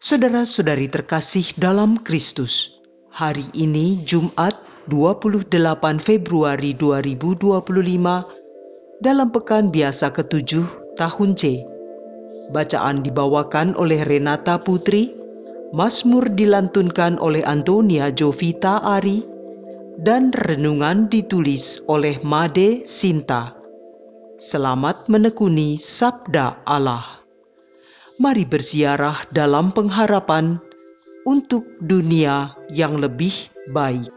Saudara-saudari terkasih dalam Kristus, hari ini Jumat 28 Februari 2025 dalam pekan biasa ke-7 tahun C. Bacaan dibawakan oleh Renata Putri, Mazmur dilantunkan oleh Antonia Jovita Ari, dan renungan ditulis oleh Made Sinta. Selamat menekuni Sabda Allah. Mari berziarah dalam pengharapan untuk dunia yang lebih baik.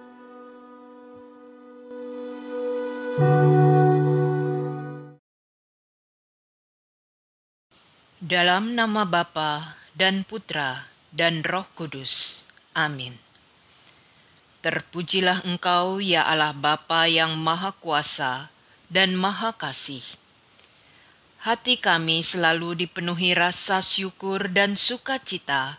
Dalam nama Bapa dan Putra dan Roh Kudus. Amin. Terpujilah Engkau, ya Allah Bapa yang Maha Kuasa dan Maha Kasih. Hati kami selalu dipenuhi rasa syukur dan sukacita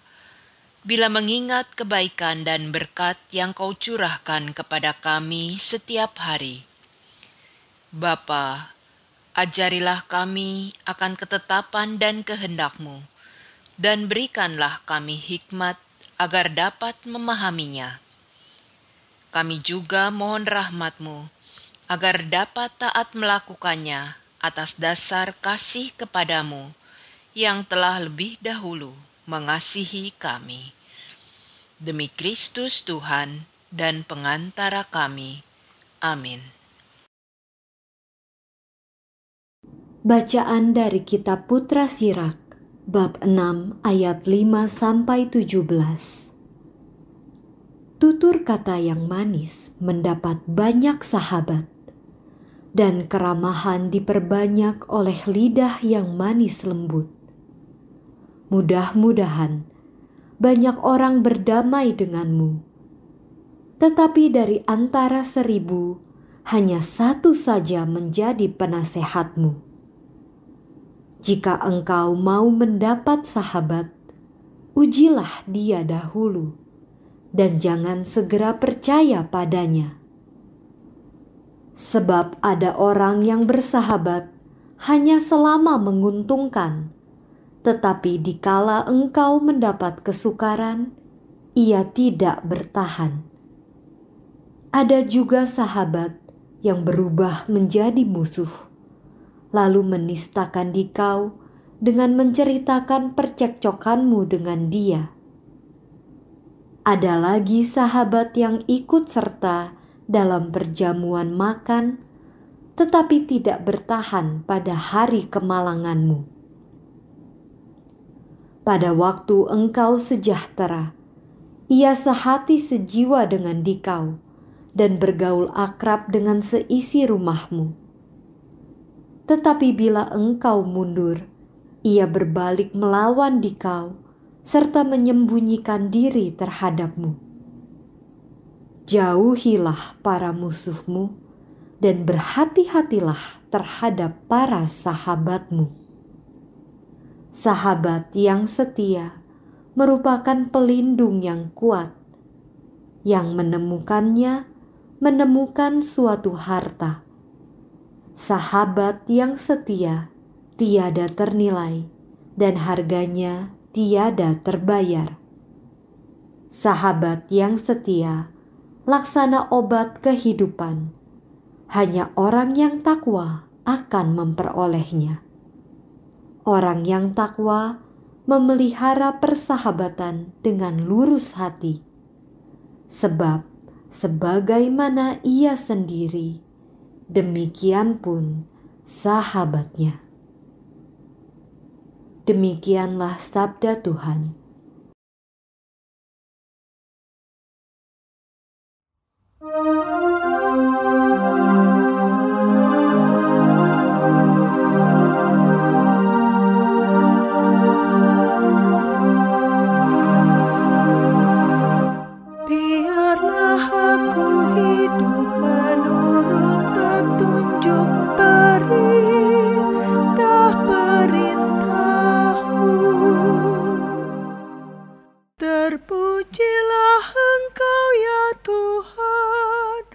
bila mengingat kebaikan dan berkat yang Kau curahkan kepada kami setiap hari. Bapa, ajarilah kami akan ketetapan dan kehendak-Mu, dan berikanlah kami hikmat agar dapat memahaminya. Kami juga mohon rahmat-Mu, agar dapat taat melakukannya atas dasar kasih kepadamu yang telah lebih dahulu mengasihi kami. Demi Kristus Tuhan dan pengantara kami. Amin. Bacaan dari Kitab Putra Sirak, bab 6 ayat 5-17. Tutur kata yang manis mendapat banyak sahabat, dan keramahan diperbanyak oleh lidah yang manis lembut. Mudah-mudahan banyak orang berdamai denganmu, tetapi dari antara 1000 hanya satu saja menjadi penasehatmu. Jika engkau mau mendapat sahabat, ujilah dia dahulu, dan jangan segera percaya padanya. Sebab ada orang yang bersahabat hanya selama menguntungkan, tetapi dikala engkau mendapat kesukaran, ia tidak bertahan. Ada juga sahabat yang berubah menjadi musuh, lalu menistakan dikau dengan menceritakan percekcokanmu dengan dia. Ada lagi sahabat yang ikut serta dalam perjamuan makan, tetapi tidak bertahan pada hari kemalanganmu. Pada waktu engkau sejahtera, ia sehati sejiwa dengan dikau dan bergaul akrab dengan seisi rumahmu. Tetapi bila engkau mundur, ia berbalik melawan dikau serta menyembunyikan diri terhadapmu. Jauhilah para musuhmu dan berhati-hatilah terhadap para sahabatmu. Sahabat yang setia merupakan pelindung yang kuat, yang menemukannya menemukan suatu harta. Sahabat yang setia tiada ternilai dan harganya tiada terbayar. Sahabat yang setia laksana obat kehidupan. Hanya orang yang takwa akan memperolehnya. Orang yang takwa memelihara persahabatan dengan lurus hati. Sebab sebagaimana ia sendiri, demikian pun sahabatnya. Demikianlah sabda Tuhan. Biarlah aku hidup menurut petunjuk perintah-perintahmu. Terpujilah Engkau ya Tuhan,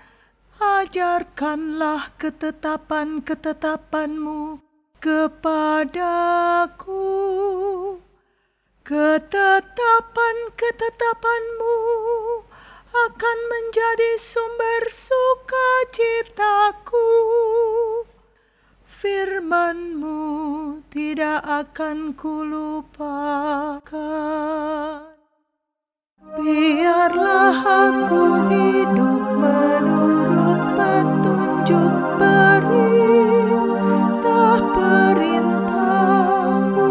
ajarkanlah ketetapan-ketetapan-Mu kepadaku. Ketetapan-ketetapanmu akan menjadi sumber sukacitaku. Firman-Mu tidak akan kulupakan. Biarlah aku hidup menurut petunjuk perintah-perintah-Mu.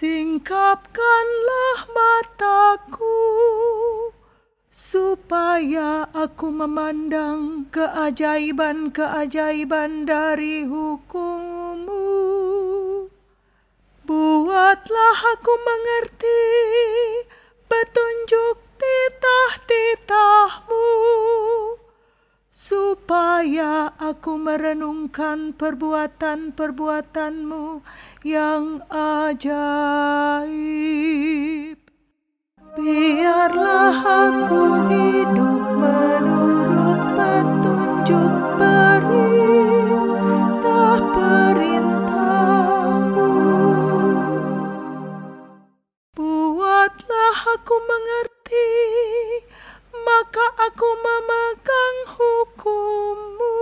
Singkapkanlah mataku, supaya aku memandang keajaiban-keajaiban dari hukum-Mu. Buatlah aku mengerti petunjuk titah-titah-Mu, supaya aku merenungkan perbuatan-perbuatan-Mu yang ajaib. Biarlah aku hidup menurut petunjuk perintah-perintah-Mu. Buatlah aku mengerti, maka aku memegang hukum-Mu.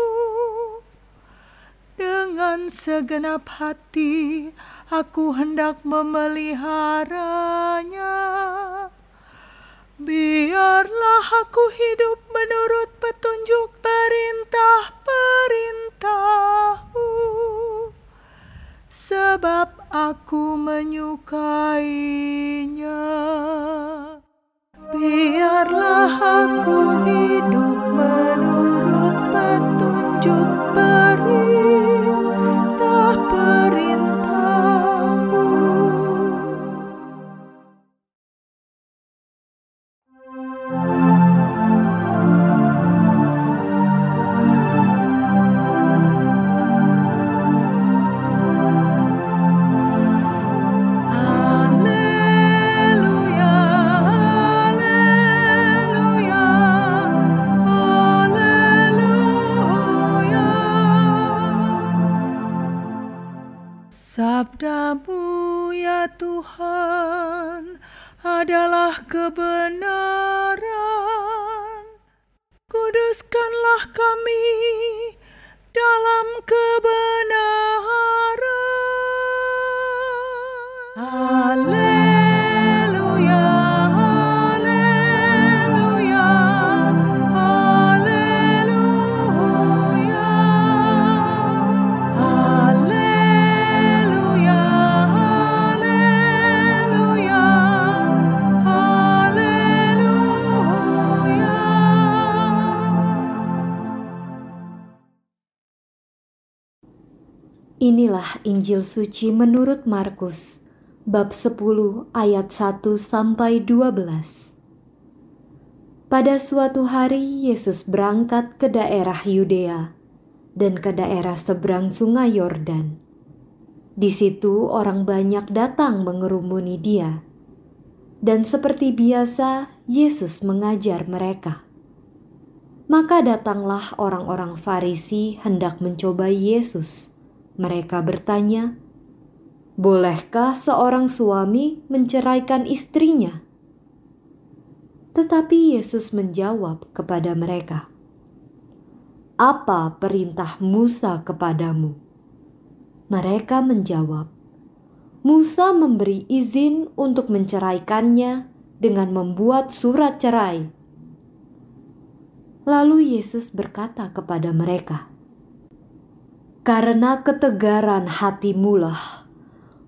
Dengan segenap hati aku hendak memeliharanya. Biarlah aku hidup menurut petunjuk perintah-perintah-Mu, sebab aku menyukainya. Biarlah aku hidup menurut petunjuk perintah-perintah-Mu. Haleluya, haleluya, haleluya. Sabda-Mu ya Tuhan adalah kebenaran. Kuduskanlah kami dalam kebenaran. Haleluya, haleluya, haleluya. Haleluya, haleluya, haleluya. Inilah Injil suci menurut Markus, bab 10 ayat 1 sampai 12. Pada suatu hari Yesus berangkat ke daerah Yudea dan ke daerah seberang Sungai Yordan. Di situ orang banyak datang mengerumuni Dia. Dan seperti biasa, Yesus mengajar mereka. Maka datanglah orang-orang Farisi hendak mencobai Yesus. Mereka bertanya, "Bolehkah seorang suami menceraikan istrinya?" Tetapi Yesus menjawab kepada mereka, "Apa perintah Musa kepadamu?" Mereka menjawab, "Musa memberi izin untuk menceraikannya dengan membuat surat cerai." Lalu Yesus berkata kepada mereka, "Karena ketegaran hatimulah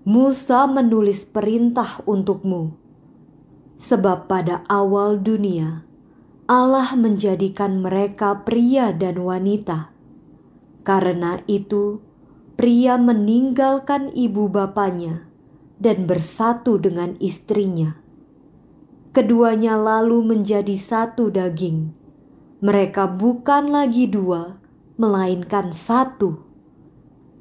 Musa menulis perintah untukmu. Sebab pada awal dunia Allah menjadikan mereka pria dan wanita. Karena itu pria meninggalkan ibu bapanya dan bersatu dengan istrinya. Keduanya lalu menjadi satu daging. Mereka bukan lagi dua, melainkan satu.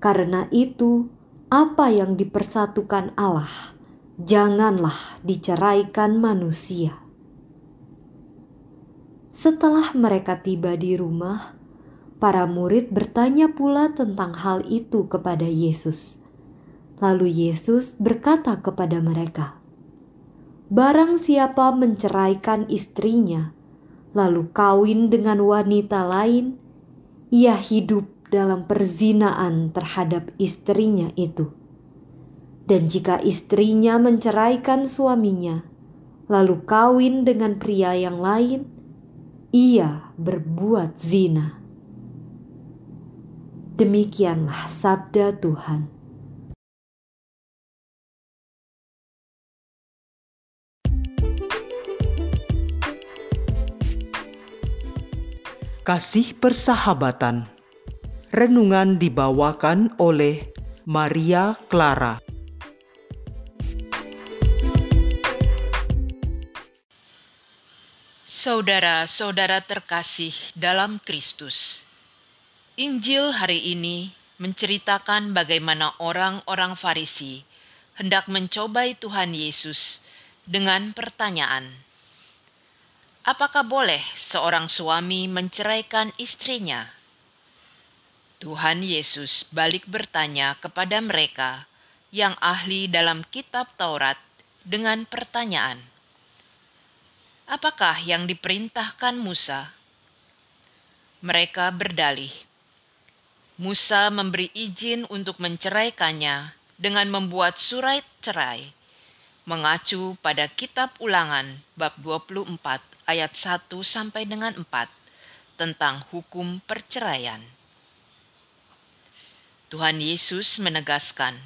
Karena itu, apa yang dipersatukan Allah, janganlah diceraikan manusia." Setelah mereka tiba di rumah, para murid bertanya pula tentang hal itu kepada Yesus. Lalu Yesus berkata kepada mereka, "Barang siapa menceraikan istrinya, lalu kawin dengan wanita lain, ia hidup dalam perzinaan terhadap istrinya itu. Dan jika istrinya menceraikan suaminya, lalu kawin dengan pria yang lain, ia berbuat zina." Demikianlah sabda Tuhan. Kasih persahabatan. Renungan dibawakan oleh Maria Clara. Saudara-saudara terkasih dalam Kristus, Injil hari ini menceritakan bagaimana orang-orang Farisi hendak mencobai Tuhan Yesus dengan pertanyaan, apakah boleh seorang suami menceraikan istrinya? Tuhan Yesus balik bertanya kepada mereka yang ahli dalam kitab Taurat dengan pertanyaan, apakah yang diperintahkan Musa? Mereka berdalih, Musa memberi izin untuk menceraikannya dengan membuat surat cerai, mengacu pada kitab Ulangan bab 24 ayat 1 sampai dengan 4 tentang hukum perceraian. Tuhan Yesus menegaskan,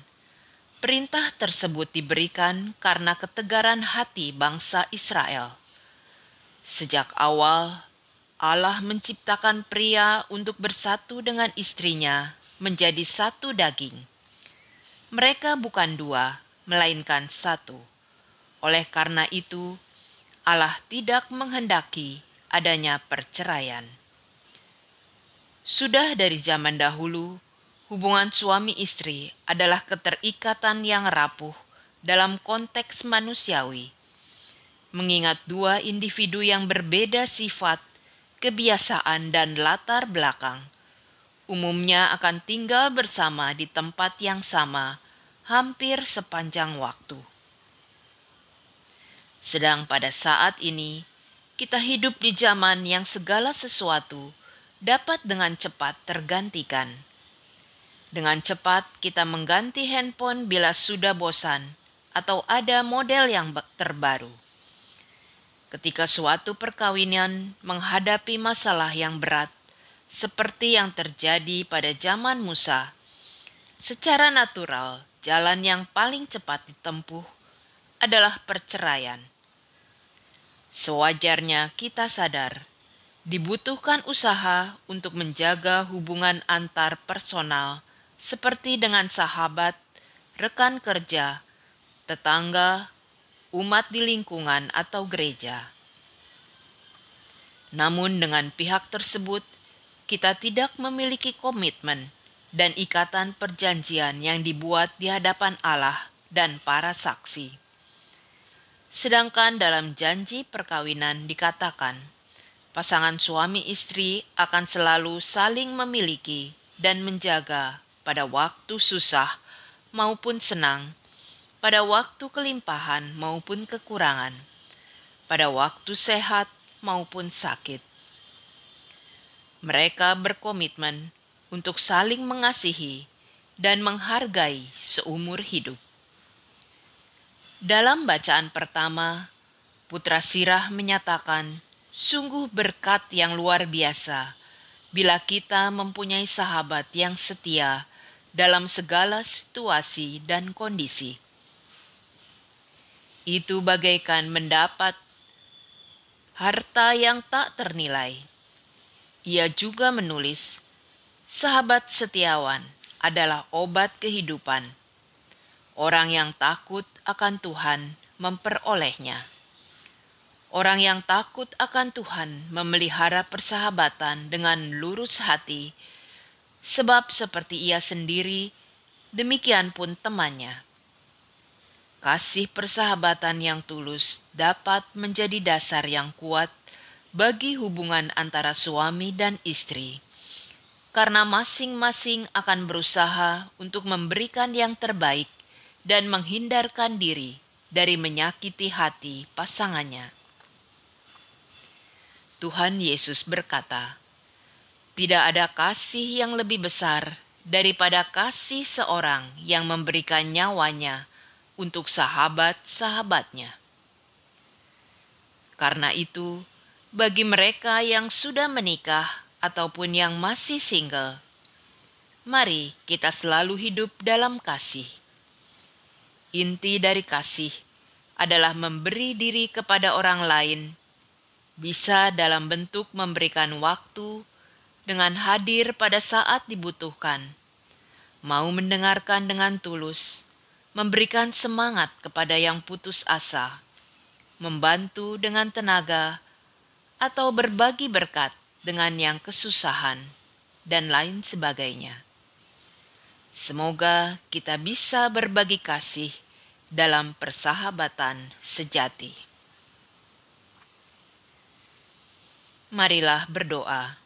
perintah tersebut diberikan karena ketegaran hati bangsa Israel. Sejak awal, Allah menciptakan pria untuk bersatu dengan istrinya menjadi satu daging. Mereka bukan dua, melainkan satu. Oleh karena itu, Allah tidak menghendaki adanya perceraian. Sudah dari zaman dahulu, hubungan suami istri adalah keterikatan yang rapuh dalam konteks manusiawi, mengingat dua individu yang berbeda sifat, kebiasaan, dan latar belakang, umumnya akan tinggal bersama di tempat yang sama hampir sepanjang waktu. Sedang pada saat ini, kita hidup di zaman yang segala sesuatu dapat dengan cepat tergantikan. Dengan cepat kita mengganti handphone bila sudah bosan atau ada model yang terbaru. Ketika suatu perkawinan menghadapi masalah yang berat, seperti yang terjadi pada zaman Musa, secara natural jalan yang paling cepat ditempuh adalah perceraian. Sewajarnya kita sadar, dibutuhkan usaha untuk menjaga hubungan antar personal seperti dengan sahabat, rekan kerja, tetangga, umat di lingkungan atau gereja. Namun dengan pihak tersebut, kita tidak memiliki komitmen dan ikatan perjanjian yang dibuat di hadapan Allah dan para saksi. Sedangkan dalam janji perkawinan dikatakan, pasangan suami istri akan selalu saling memiliki dan menjaga pada waktu susah maupun senang, pada waktu kelimpahan maupun kekurangan, pada waktu sehat maupun sakit. Mereka berkomitmen untuk saling mengasihi dan menghargai seumur hidup. Dalam bacaan pertama, Putra Sirah menyatakan, sungguh berkat yang luar biasa bila kita mempunyai sahabat yang setia dalam segala situasi dan kondisi. Itu bagaikan mendapat harta yang tak ternilai. Ia juga menulis, sahabat setiawan adalah obat kehidupan. Orang yang takut akan Tuhan memperolehnya. Orang yang takut akan Tuhan memelihara persahabatan dengan lurus hati, sebab seperti ia sendiri, demikian pun temannya. Kasih persahabatan yang tulus dapat menjadi dasar yang kuat bagi hubungan antara suami dan istri, karena masing-masing akan berusaha untuk memberikan yang terbaik dan menghindarkan diri dari menyakiti hati pasangannya. Tuhan Yesus berkata, "Tidak ada kasih yang lebih besar daripada kasih seorang yang memberikan nyawanya untuk sahabat-sahabatnya." Karena itu, bagi mereka yang sudah menikah ataupun yang masih single, mari kita selalu hidup dalam kasih. Inti dari kasih adalah memberi diri kepada orang lain, bisa dalam bentuk memberikan waktu dengan hadir pada saat dibutuhkan, mau mendengarkan dengan tulus, memberikan semangat kepada yang putus asa, membantu dengan tenaga, atau berbagi berkat dengan yang kesusahan, dan lain sebagainya. Semoga kita bisa berbagi kasih dalam persahabatan sejati. Marilah berdoa.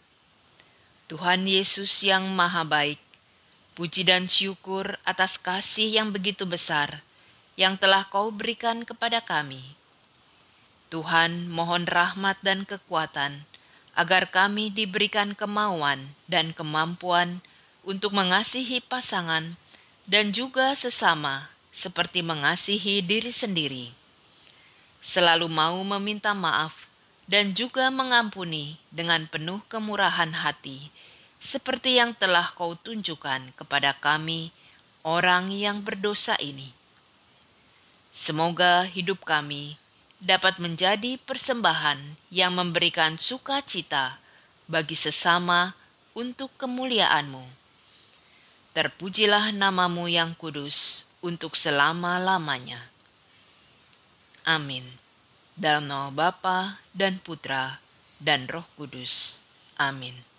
Tuhan Yesus yang Maha Baik, puji dan syukur atas kasih yang begitu besar yang telah Kau berikan kepada kami. Tuhan, mohon rahmat dan kekuatan agar kami diberikan kemauan dan kemampuan untuk mengasihi pasangan dan juga sesama seperti mengasihi diri sendiri. Selalu mau meminta maaf dan juga mengampuni dengan penuh kemurahan hati, seperti yang telah Kau tunjukkan kepada kami, orang yang berdosa ini. Semoga hidup kami dapat menjadi persembahan yang memberikan sukacita bagi sesama untuk kemuliaan-Mu. Terpujilah nama-Mu yang kudus untuk selama-lamanya. Amin. Dalam nama Bapa dan Putra dan Roh Kudus. Amin.